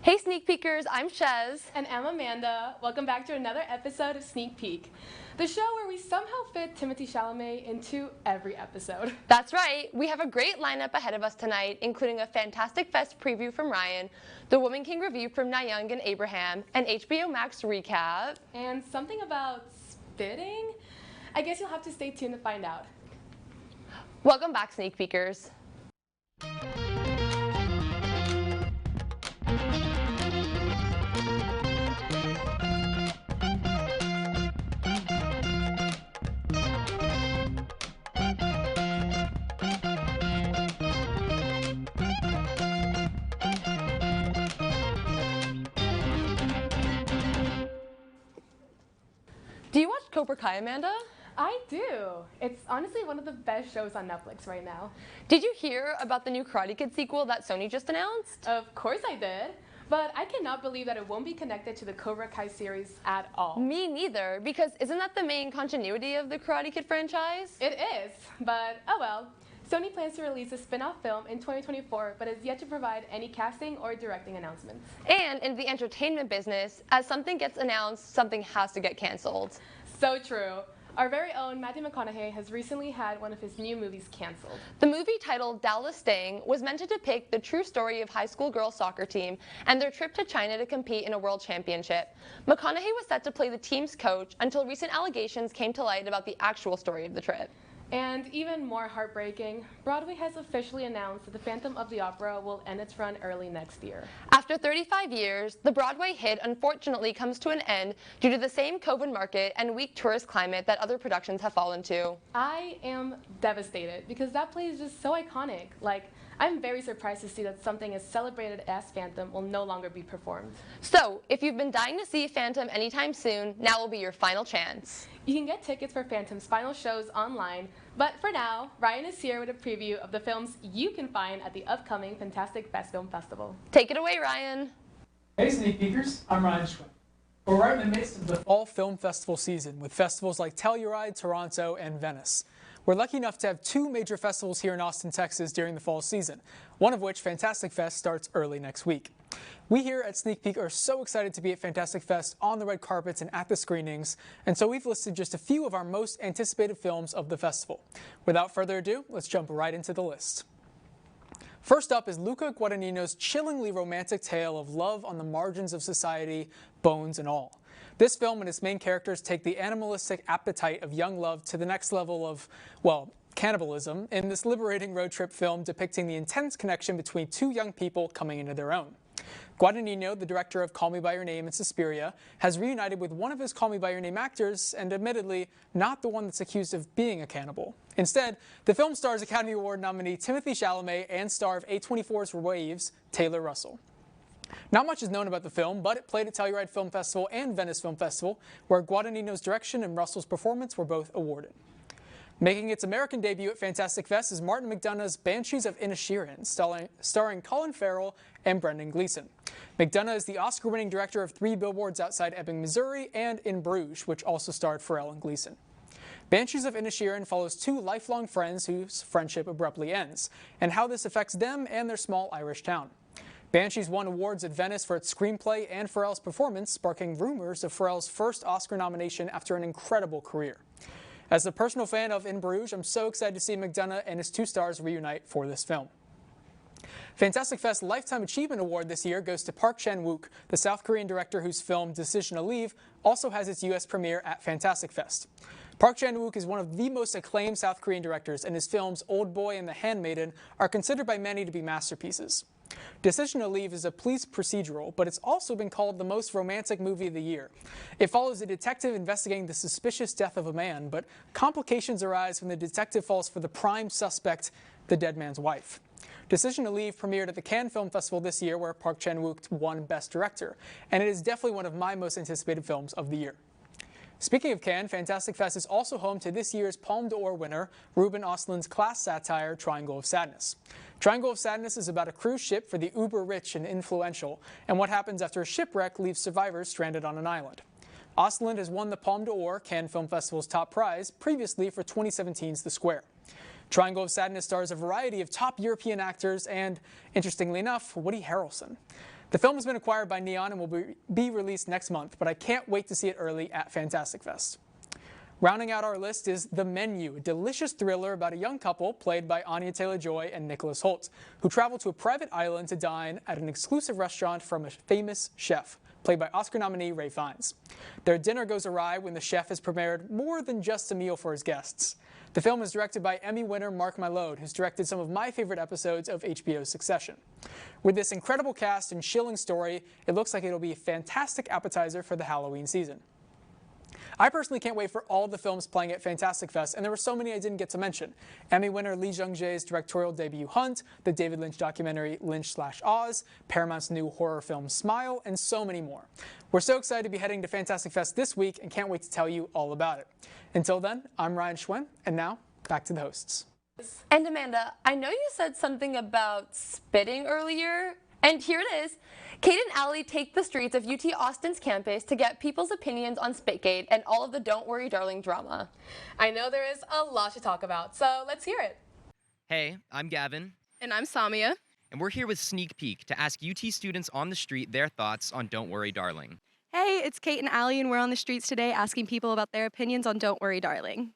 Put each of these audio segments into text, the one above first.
Hey Sneak Peekers, I'm Shez. And I'm Amanda. Welcome back to another episode of Sneak Peek, the show where we somehow fit Timothée Chalamet into every episode. That's right, we have a great lineup ahead of us tonight, including a Fantastic Fest preview from Ryan, the Woman King review from Nayung and Abraham, an HBO Max recap, and something about spitting? I guess you'll have to stay tuned to find out. Welcome back, Sneak Peekers. Do you watch Cobra Kai, Amanda? I do. It's honestly one of the best shows on Netflix right now. Did you hear about the new Karate Kid sequel that Sony just announced? Of course I did. But I cannot believe that it won't be connected to the Cobra Kai series at all. Me neither, because isn't that the main continuity of the Karate Kid franchise? It is, but oh well. Sony plans to release a spin-off film in 2024, but has yet to provide any casting or directing announcements. And in the entertainment business, as something gets announced, something has to get canceled. So true. Our very own Matthew McConaughey has recently had one of his new movies canceled. The movie titled Dallas Sting was meant to depict the true story of high school girls soccer team and their trip to China to compete in a world championship. McConaughey was set to play the team's coach until recent allegations came to light about the actual story of the trip. And even more heartbreaking, Broadway has officially announced that The Phantom of the Opera will end its run early next year. After 35 years, the Broadway hit unfortunately comes to an end due to the same COVID market and weak tourist climate that other productions have fallen to. I am devastated because that play is just so iconic. I'm very surprised to see that something as celebrated as Phantom will no longer be performed. So, if you've been dying to see Phantom anytime soon, now will be your final chance. You can get tickets for Phantom's final shows online, but for now, Ryan is here with a preview of the films you can find at the upcoming Fantastic Fest Film Festival. Take it away, Ryan. Hey Sneak Peekers, I'm Ryan Schwinn. We're right in the midst of the fall film festival season with festivals like Telluride, Toronto, and Venice. We're lucky enough to have two major festivals here in Austin, Texas during the fall season, one of which, Fantastic Fest, starts early next week. We here at Sneak Peek are so excited to be at Fantastic Fest on the red carpets and at the screenings, and so we've listed just a few of our most anticipated films of the festival. Without further ado, let's jump right into the list. First up is Luca Guadagnino's chillingly romantic tale of love on the margins of society, bones and all. This film and its main characters take the animalistic appetite of young love to the next level of, well, cannibalism in this liberating road trip film depicting the intense connection between two young people coming into their own. Guadagnino, the director of Call Me By Your Name and Suspiria, has reunited with one of his Call Me By Your Name actors, and admittedly, not the one that's accused of being a cannibal. Instead, the film stars Academy Award nominee Timothée Chalamet and star of A24's Waves, Taylor Russell. Not much is known about the film, but it played at Telluride Film Festival and Venice Film Festival, where Guadagnino's direction and Russell's performance were both awarded. Making its American debut at Fantastic Fest is Martin McDonagh's Banshees of Inisherin, starring Colin Farrell and Brendan Gleeson. McDonagh is the Oscar-winning director of 3 Billboards Outside Ebbing, Missouri, and In Bruges, which also starred Farrell and Gleeson. Banshees of Inisherin follows two lifelong friends whose friendship abruptly ends, and how this affects them and their small Irish town. Banshees won awards at Venice for its screenplay and Farrell's performance, sparking rumors of Farrell's first Oscar nomination after an incredible career. As a personal fan of In Bruges, I'm so excited to see McDonagh and his two stars reunite for this film. Fantastic Fest's Lifetime Achievement Award this year goes to Park Chan-wook, the South Korean director whose film Decision to Leave also has its U.S. premiere at Fantastic Fest. Park Chan-wook is one of the most acclaimed South Korean directors, and his films Old Boy and The Handmaiden are considered by many to be masterpieces. Decision to Leave is a police procedural, but it's also been called the most romantic movie of the year. It follows a detective investigating the suspicious death of a man, but complications arise when the detective falls for the prime suspect, the dead man's wife. Decision to Leave premiered at the Cannes Film Festival this year, where Park Chan-wook won Best Director, and it is definitely one of my most anticipated films of the year. Speaking of Cannes, Fantastic Fest is also home to this year's Palme d'Or winner, Ruben Östlund's class satire, Triangle of Sadness. Triangle of Sadness is about a cruise ship for the uber-rich and influential, and what happens after a shipwreck leaves survivors stranded on an island. Östlund has won the Palme d'Or, Cannes Film Festival's top prize, previously for 2017's The Square. Triangle of Sadness stars a variety of top European actors and, interestingly enough, Woody Harrelson. The film has been acquired by Neon and will be released next month, but I can't wait to see it early at Fantastic Fest. Rounding out our list is The Menu, a delicious thriller about a young couple played by Anya Taylor-Joy and Nicholas Hoult, who travel to a private island to dine at an exclusive restaurant from a famous chef, played by Oscar nominee Ralph Fiennes. Their dinner goes awry when the chef has prepared more than just a meal for his guests. The film is directed by Emmy winner Mark Mylod, who's directed some of my favorite episodes of HBO's Succession. With this incredible cast and chilling story, it looks like it'll be a fantastic appetizer for the Halloween season. I personally can't wait for all the films playing at Fantastic Fest, and there were so many I didn't get to mention. Emmy winner Lee Jung-jae's directorial debut Hunt, the David Lynch documentary Lynch/Oz, Paramount's new horror film Smile, and so many more. We're so excited to be heading to Fantastic Fest this week and can't wait to tell you all about it. Until then, I'm Ryan Schwem, and now back to the hosts. And Amanda, I know you said something about spitting earlier, and here it is. Kate and Allie take the streets of UT Austin's campus to get people's opinions on Spitgate and all of the Don't Worry Darling drama. I know there is a lot to talk about, so let's hear it. Hey, I'm Gavin. And I'm Samia. And we're here with Sneak Peek to ask UT students on the street their thoughts on Don't Worry Darling. Hey, it's Kate and Allie, and we're on the streets today asking people about their opinions on Don't Worry Darling.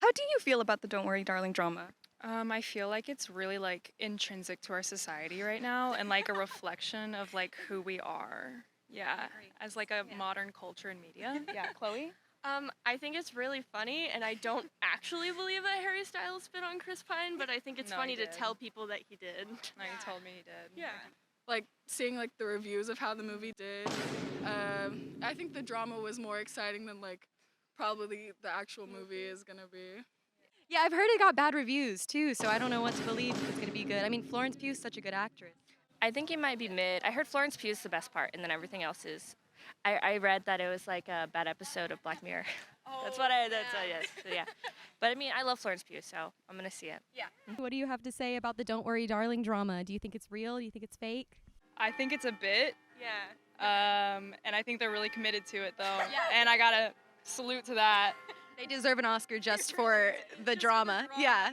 How do you feel about the Don't Worry Darling drama? I feel like it's really like intrinsic to our society right now and like a reflection of like who we are. Yeah, as like a modern culture and media. Yeah, Chloe? I think it's really funny, and I don't actually believe that Harry Styles spit on Chris Pine, but I think it's No, funny he to did. tell people that he did. No, you told me you did. Yeah. Like seeing like the reviews of how the movie did. I think the drama was more exciting than like probably the actual movie is gonna be. Yeah, I've heard it got bad reviews too, so I don't know what to believe if it's going to be good. I mean, Florence Pugh's such a good actress. I think it might be mid. I heard Florence Pugh's the best part, and then everything else is. I read that it was like a bad episode of Black Mirror. Yes. So yeah. But I mean, I love Florence Pugh, so I'm gonna see it. Yeah. What do you have to say about the Don't Worry Darling drama? Do you think it's real? Do you think it's fake? I think it's a bit. Yeah. And I think they're really committed to it though. Yeah. And I gotta salute to that. They deserve an Oscar just for the drama. Yeah.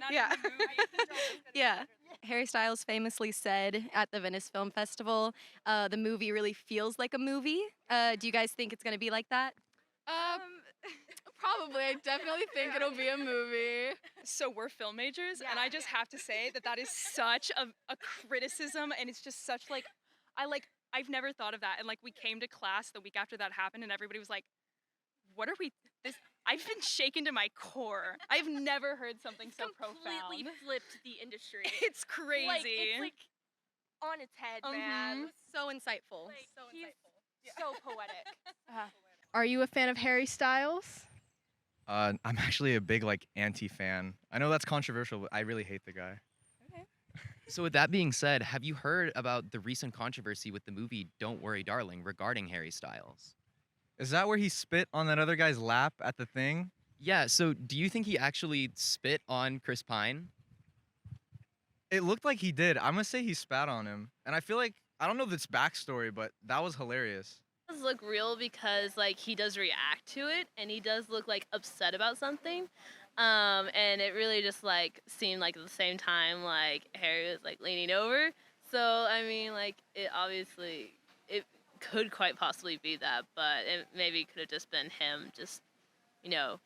Yeah. Harry Styles famously said at the Venice Film Festival, the movie really feels like a movie. Do you guys think it's going to be like that? Probably. I definitely think it'll be a movie. So we're film majors, and I just have to say that that is such a criticism, and it's just such like, I've never thought of that. And like we came to class the week after that happened, and everybody was like, what are we, I've been shaken to my core. I've never heard something so profound. Completely flipped the industry. It's crazy. It's like on its head, man. So insightful. Like, he's so poetic. Are you a fan of Harry Styles? I'm actually a big anti-fan. I know that's controversial, but I really hate the guy. So with that being said, have you heard about the recent controversy with the movie Don't Worry Darling regarding Harry Styles? Is that where he spit on that other guy's lap at the thing? Yeah, so do you think he actually spit on Chris Pine? It looked like he did. I'm gonna say he spat on him. And I feel like, I don't know this backstory, but that was hilarious. It does look real because he does react to it, and he does look upset about something. And it really just seemed at the same time Harry was leaning over. So I mean it obviously it could quite possibly be that, but it maybe could have just been him just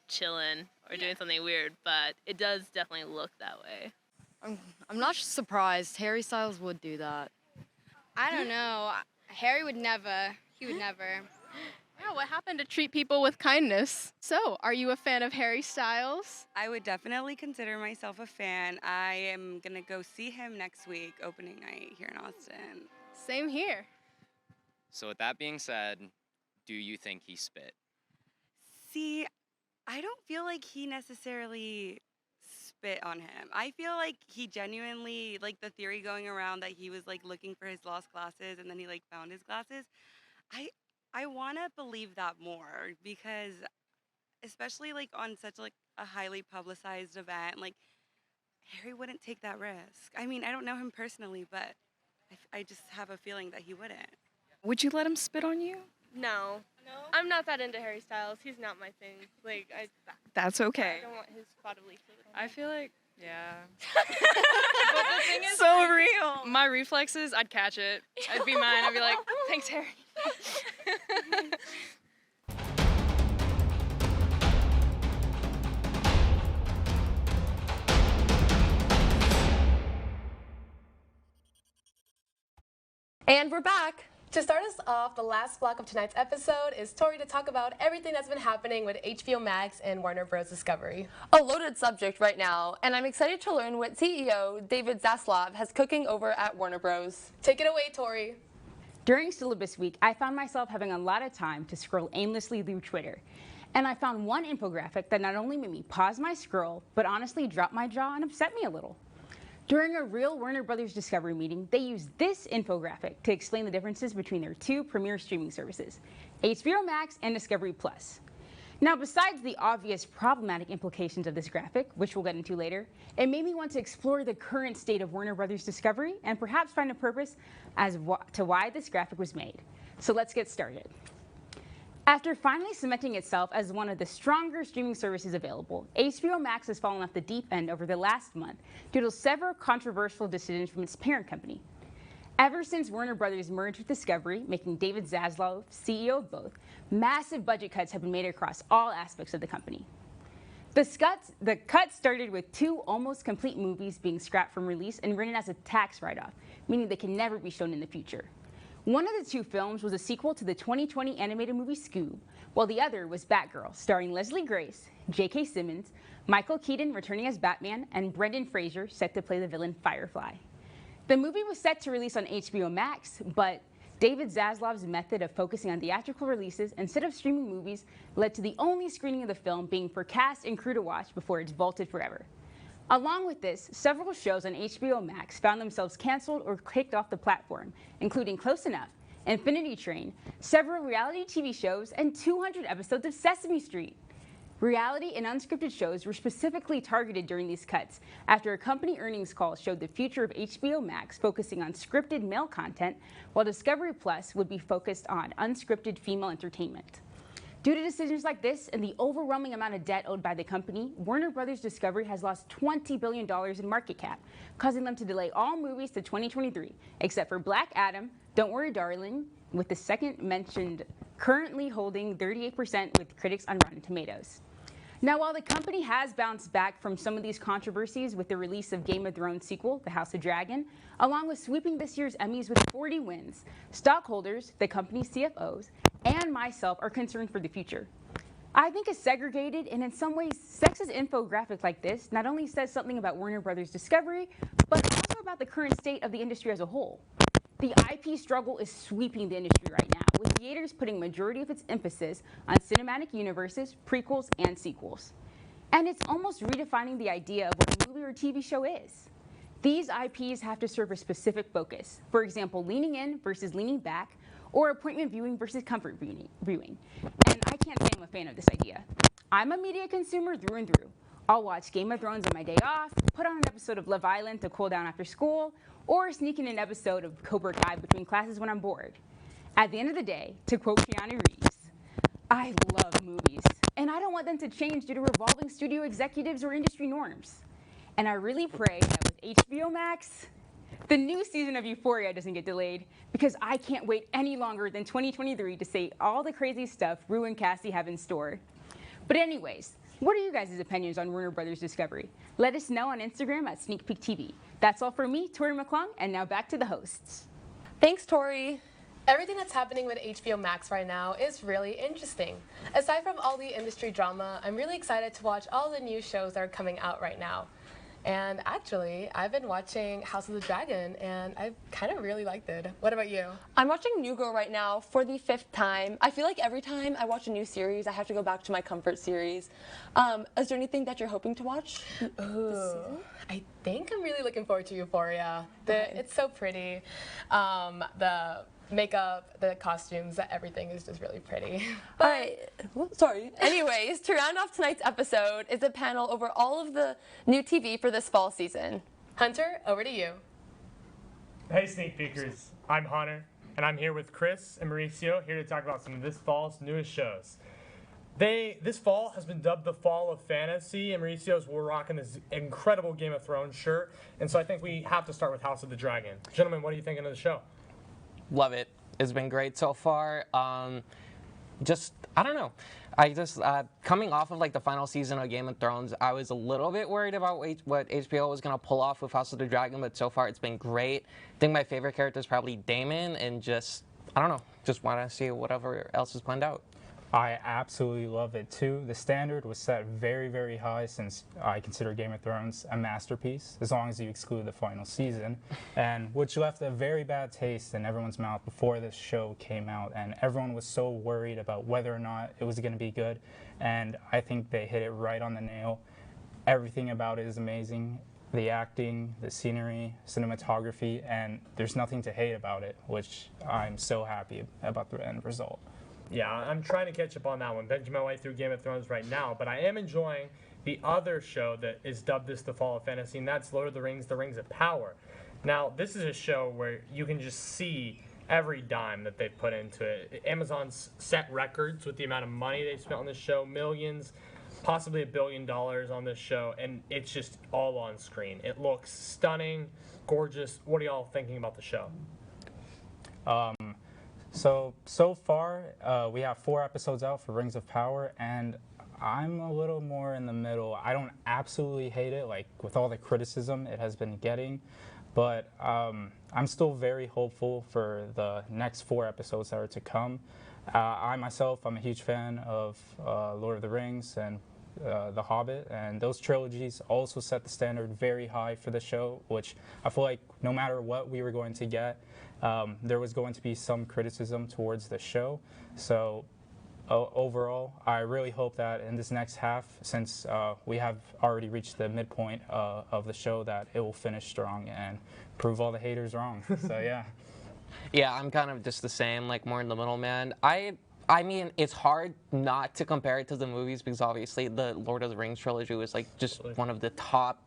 chilling or doing something weird, but it does definitely look that way. I'm not surprised. Harry Styles would do that. I don't know. Harry would never. He would never. Yeah, what happened to treat people with kindness? So, are you a fan of Harry Styles? I would definitely consider myself a fan. I am going to go see him next week, opening night here in Austin. Same here. So with that being said, do you think he spit? See, I don't feel like he necessarily spit on him. I feel like he genuinely, the theory going around that he was looking for his lost glasses and then he found his glasses. I want to believe that more because especially on such a highly publicized event, Harry wouldn't take that risk. I mean, I don't know him personally, but I just have a feeling that he wouldn't. Would you let him spit on you? No. I'm not that into Harry Styles. He's not my thing. Like, That's okay. I don't want his bodily fluid. I feel like, yeah. But the thing is, So like, real. My reflexes, I'd catch it. I'd be mine. I'd be like, thanks, Harry. And we're back. To start us off, the last block of tonight's episode is Tori to talk about everything that's been happening with HBO Max and Warner Bros. Discovery. A loaded subject right now, and I'm excited to learn what CEO David Zaslav has cooking over at Warner Bros. Take it away, Tori. During syllabus week, I found myself having a lot of time to scroll aimlessly through Twitter. And I found one infographic that not only made me pause my scroll, but honestly dropped my jaw and upset me a little. During a real Warner Bros. Discovery meeting, they used this infographic to explain the differences between their two premier streaming services, HBO Max and Discovery Plus. Now, besides the obvious problematic implications of this graphic, which we'll get into later, it made me want to explore the current state of Warner Bros. Discovery and perhaps find a purpose as to why this graphic was made. So let's get started. After finally cementing itself as one of the stronger streaming services available, HBO Max has fallen off the deep end over the last month due to several controversial decisions from its parent company. Ever since Warner Bros. Merged with Discovery, making David Zaslav CEO of both, massive budget cuts have been made across all aspects of the company. The cuts started with 2 almost complete movies being scrapped from release and written as a tax write-off, meaning they can never be shown in the future. One of the 2 films was a sequel to the 2020 animated movie Scoob, while the other was Batgirl, starring Leslie Grace, J.K. Simmons, Michael Keaton returning as Batman, and Brendan Fraser set to play the villain Firefly. The movie was set to release on HBO Max, but David Zaslav's method of focusing on theatrical releases instead of streaming movies led to the only screening of the film being for cast and crew to watch before it's vaulted forever. Along with this, several shows on HBO Max found themselves canceled or kicked off the platform, including Close Enough, Infinity Train, several reality TV shows, and 200 episodes of Sesame Street. Reality and unscripted shows were specifically targeted during these cuts after a company earnings call showed the future of HBO Max focusing on scripted male content, while Discovery Plus would be focused on unscripted female entertainment. Due to decisions like this and the overwhelming amount of debt owed by the company, Warner Bros. Discovery has lost $20 billion in market cap, causing them to delay all movies to 2023, except for Black Adam, Don't Worry Darling, with the second mentioned currently holding 38% with critics on Rotten Tomatoes. Now, while the company has bounced back from some of these controversies with the release of Game of Thrones sequel, The House of Dragon, along with sweeping this year's Emmys with 40 wins, stockholders, the company's CFOs, and myself are concerned for the future. I think a segregated and in some ways sexist infographic like this not only says something about Warner Bros. Discovery, but also about the current state of the industry as a whole. The IP struggle is sweeping the industry right now, with theaters putting majority of its emphasis on cinematic universes, prequels, and sequels. And it's almost redefining the idea of what a movie or TV show is. These IPs have to serve a specific focus, for example, leaning in versus leaning back, or appointment viewing versus comfort viewing. And I can't say I'm a fan of this idea. I'm a media consumer through and through. I'll watch Game of Thrones on my day off, put on an episode of Love Island to cool down after school, or sneak in an episode of Cobra Kai between classes when I'm bored. At the end of the day, to quote Keanu Reeves, I love movies, and I don't want them to change due to revolving studio executives or industry norms. And I really pray that with HBO Max, the new season of Euphoria doesn't get delayed, because I can't wait any longer than 2023 to see all the crazy stuff Rue and Cassie have in store. But anyways, what are you guys' opinions on Warner Bros. Discovery? Let us know on Instagram at SneakPeekTV. That's all from me, Tori McClung, and now back to the hosts. Thanks, Tori. Everything that's happening with HBO Max right now is really interesting. Aside from all the industry drama, I'm really excited to watch all the new shows that are coming out right now. And actually, I've been watching House of the Dragon, and I kind of really liked it. What about you? I'm watching New Girl right now for the 5th time. I feel like every time I watch a new series, I have to go back to my comfort series. Is there anything that you're hoping to watch this season? I think I'm really looking forward to Euphoria. It's so pretty. The makeup, the costumes, everything is just really pretty. All right. Sorry. Anyways, to round off tonight's episode is a panel over all of the new TV for this fall season. Hunter, over to you. Hey, Sneak Peekers. I'm Hunter, and and I'm here with Chris and Mauricio, here to talk about some of this fall's newest shows. This fall has been dubbed the fall of fantasy, and Mauricio's we're rocking this incredible Game of Thrones shirt, and so I think we have to start with House of the Dragon. Gentlemen, what are you thinking of the show? Love it. It's been great so far. I don't know. Coming off of like the final season of Game of Thrones, I was a little bit worried about what HBO was going to pull off with House of the Dragon, but so far it's been great. I think my favorite character is probably Daemon, and I don't know, just want to see whatever else is planned out. I absolutely love it too. The standard was set very, very high since I consider Game of Thrones a masterpiece, as long as you exclude the final season, and which left a very bad taste in everyone's mouth before this show came out, and everyone was so worried about whether or not it was going to be good, and I think they hit it right on the nail. Everything about it is amazing. The acting, the scenery, cinematography, and there's nothing to hate about it, which I'm so happy about the end result. Yeah, I'm trying to catch up on that one. Benching my way through Game of Thrones right now, but I am enjoying the other show that is dubbed this the fall of fantasy, and that's Lord of the Rings of Power. Now, this is a show where you can just see every dime that they've put into it. Amazon's set records with the amount of money they've spent on this show, millions, possibly $1 billion on this show, and it's just all on screen. It looks stunning, gorgeous. What are y'all thinking about the show? So far, we have 4 episodes out for Rings of Power, and I'm a little more in the middle. I don't absolutely hate it, like with all the criticism it has been getting, but I'm still very hopeful for the next 4 episodes that are to come. I'm a huge fan of Lord of the Rings and The Hobbit, and those trilogies also set the standard very high for the show, which I feel like no matter what we were going to get, there was going to be some criticism towards the show. So overall, I really hope that in this next half, since we have already reached the midpoint of the show, that it will finish strong and prove all the haters wrong. So yeah. Yeah, I'm kind of just the same, like more in the middle, man. I mean, it's hard not to compare it to the movies because obviously the Lord of the Rings trilogy was like just one of the top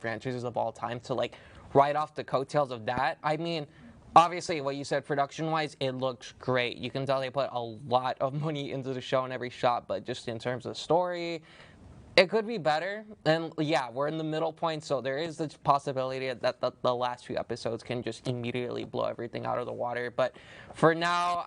franchises of all time. So like right off the coattails of that, I mean, obviously what you said production-wise, it looks great. You can tell they put a lot of money into the show in every shot, but just in terms of story, it could be better. And yeah, we're in the middle point, so there is the possibility that the last few episodes can just immediately blow everything out of the water. But for now,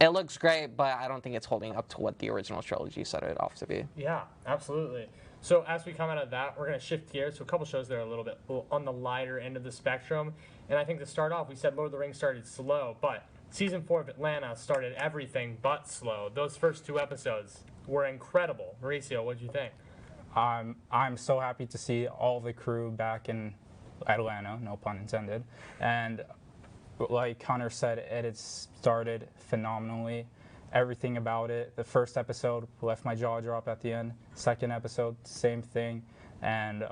it looks great, but I don't think it's holding up to what the original trilogy set it off to be. Yeah, absolutely. So as we come out of that, we're going to shift gears to a couple shows that are a little bit on the lighter end of the spectrum. And I think to start off, we said Lord of the Rings started slow, but Season 4 of Atlanta started everything but slow. Those first 2 episodes were incredible. Mauricio, what did you think? I'm so happy to see all the crew back in Atlanta, no pun intended. And like Connor said, it started phenomenally. Everything about it. The first episode left my jaw dropped at the end. Second episode, same thing. And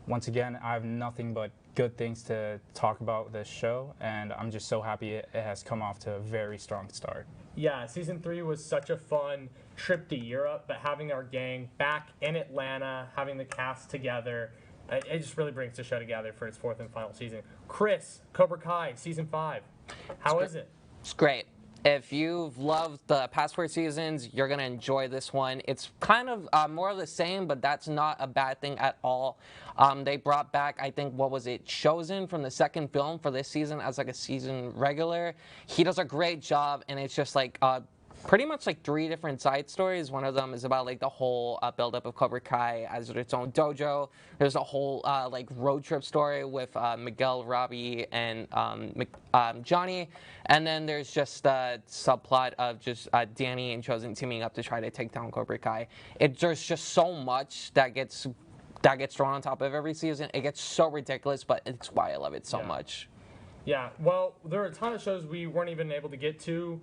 once again, I have nothing but good things to talk about this show, and I'm just so happy it has come off to a very strong start. Yeah, Season 3 was such a fun trip to Europe, but having our gang back in Atlanta, having the cast together, it just really brings the show together for its 4th and final season. Chris, Cobra Kai, Season 5, how is it? It's great. If you've loved the past 4 seasons, you're going to enjoy this one. It's kind of more of the same, but that's not a bad thing at all. They brought back, I think, what was it, Chosen from the second film for this season as like a season regular. He does a great job, and it's just like pretty much like 3 different side stories. One of them is about like the whole buildup of Cobra Kai as its own dojo. There's a whole like road trip story with Miguel, Robbie, and Johnny. And then there's just a subplot of just Danny and Chosen teaming up to try to take down Cobra Kai. There's just so much that gets thrown on top of every season. It gets so ridiculous, but it's why I love it so much. Yeah, well, there are a ton of shows we weren't even able to get to.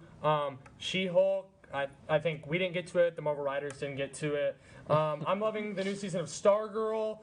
She-Hulk, I think we didn't get to it. The Marvel writers didn't get to it. I'm loving the new season of Stargirl.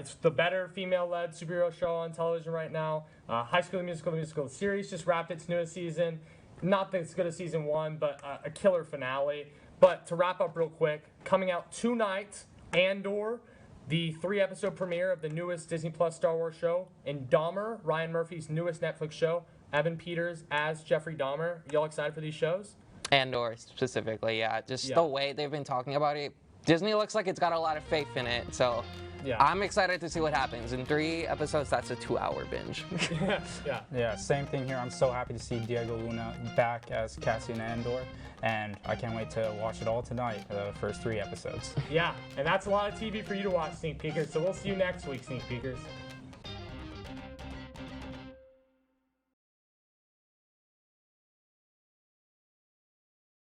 It's the better female-led superhero show on television right now. High School Musical, the musical series, just wrapped its newest season. Not that it's good as season 1, but a killer finale. But to wrap up real quick, coming out tonight, Andor, the 3-episode premiere of the newest Disney Plus Star Wars show, and Dahmer, Ryan Murphy's newest Netflix show. Evan Peters as Jeffrey Dahmer. Y'all excited for these shows? Andor specifically, yeah. Just Yeah. the way they've been talking about it. Disney looks like it's got a lot of faith in it, so Yeah. I'm excited to see what happens. In 3 episodes, that's a 2-hour binge. Yeah. Yeah, same thing here. I'm so happy to see Diego Luna back as Cassian Andor, and I can't wait to watch it all tonight, the first 3 episodes. Yeah, and that's a lot of TV for you to watch, Sneak Peekers. So we'll see you next week, Sneak Peekers.